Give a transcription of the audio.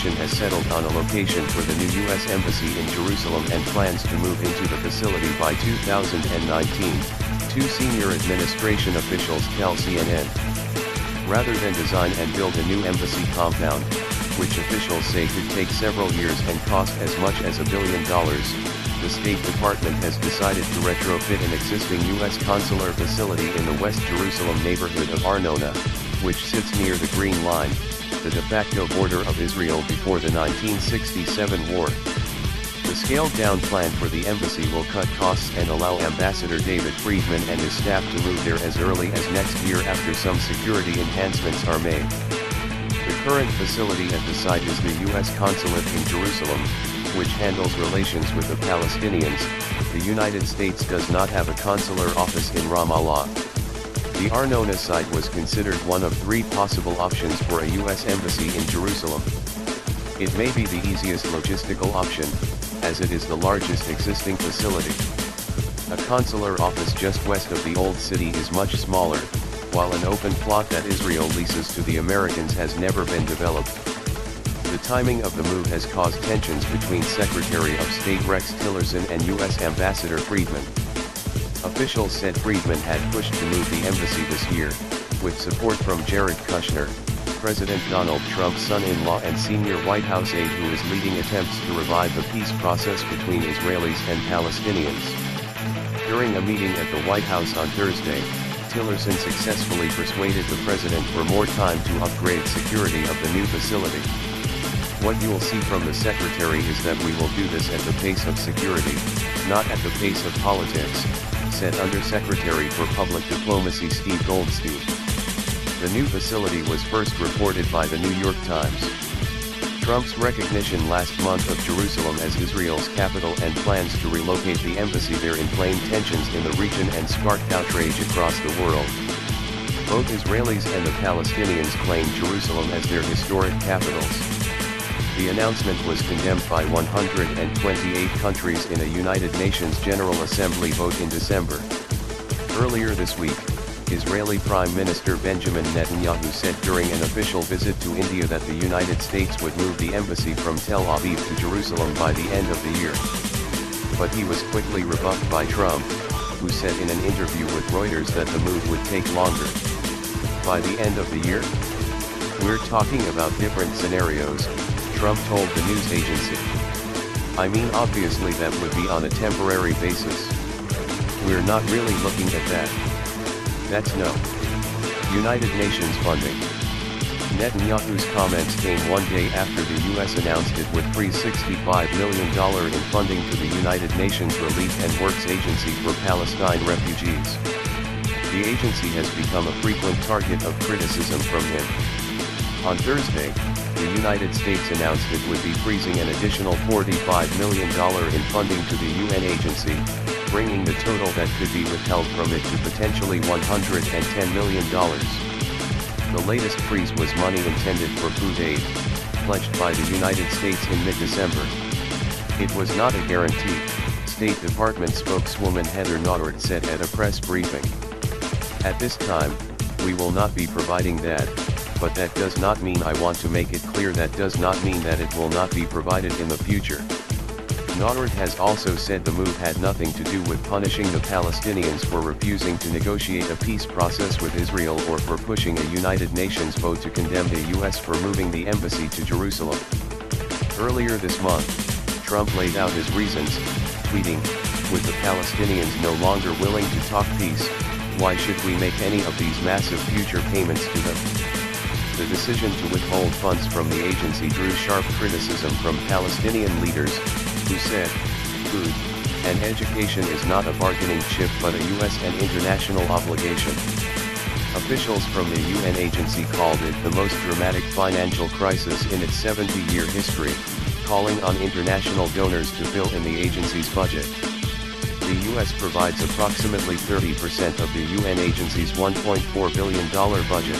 administration has settled on a location for the new U.S. Embassy in Jerusalem and plans to move into the facility by 2019, two senior administration officials tell CNN. Rather than design and build a new embassy compound, which officials say could take several years and cost as much as $1 billion, the State Department has decided to retrofit an existing U.S. consular facility in the West Jerusalem neighborhood of Arnona, which sits near the Green Line, the de facto border of Israel before the 1967 war. The scaled-down plan for the embassy will cut costs and allow Ambassador David Friedman and his staff to move there as early as next year after some security enhancements are made. The current facility at the site is the US Consulate in Jerusalem, which handles relations with the Palestinians. The United States does not have a consular office in Ramallah. The Arnona site was considered one of three possible options for a US embassy in Jerusalem. It may be the easiest logistical option, as it is the largest existing facility. A consular office just west of the old city is much smaller, while an open plot that Israel leases to the Americans has never been developed. The timing of the move has caused tensions between Secretary of State Rex Tillerson and U.S. Ambassador Friedman. Officials said Friedman had pushed to move the embassy this year, with support from Jared Kushner, President Donald Trump's son-in-law and senior White House aide who is leading attempts to revive the peace process between Israelis and Palestinians. During a meeting at the White House on Thursday, Tillerson successfully persuaded the president for more time to upgrade security of the new facility. What you will see from the secretary is that we will do this at the pace of security, not at the pace of politics, said Undersecretary for Public Diplomacy Steve Goldstein. The new facility was first reported by the New York Times. Trump's recognition last month of Jerusalem as Israel's capital and plans to relocate the embassy there inflamed tensions in the region and sparked outrage across the world. Both Israelis and the Palestinians claim Jerusalem as their historic capitals. The announcement was condemned by 128 countries in a United Nations General Assembly vote in December. Earlier this week, Israeli Prime Minister Benjamin Netanyahu said during an official visit to India that the United States would move the embassy from Tel Aviv to Jerusalem by the end of the year. But he was quickly rebuffed by Trump, who said in an interview with Reuters that the move would take longer. By the end of the year? We're talking about different scenarios, Trump told the news agency. I mean, obviously that would be on a temporary basis. We're not really looking at that. That's no. United Nations funding. Netanyahu's comments came one day after the U.S. announced it would freeze $65 million in funding to the United Nations Relief and Works Agency for Palestine refugees. The agency has become a frequent target of criticism from him. On Thursday, the United States announced it would be freezing an additional $45 million in funding to the UN agency, bringing the total that could be withheld from it to potentially $110 million. The latest freeze was money intended for food aid, pledged by the United States in mid-December. It was not a guarantee, State Department spokeswoman Heather Nauert said at a press briefing. At this time, we will not be providing that, but that does not mean, I want to make it clear, that does not mean that it will not be provided in the future. Nauert has also said the move had nothing to do with punishing the Palestinians for refusing to negotiate a peace process with Israel or for pushing a United Nations vote to condemn the U.S. for moving the embassy to Jerusalem. Earlier this month, Trump laid out his reasons, tweeting, "With the Palestinians no longer willing to talk peace, why should we make any of these massive future payments to them?" The decision to withhold funds from the agency drew sharp criticism from Palestinian leaders, who said, "Food and education is not a bargaining chip but a U.S. and international obligation." Officials from the UN agency called it the most dramatic financial crisis in its 70-year history, calling on international donors to fill in the agency's budget. The U.S. provides approximately 30% of the UN agency's $1.4 billion budget.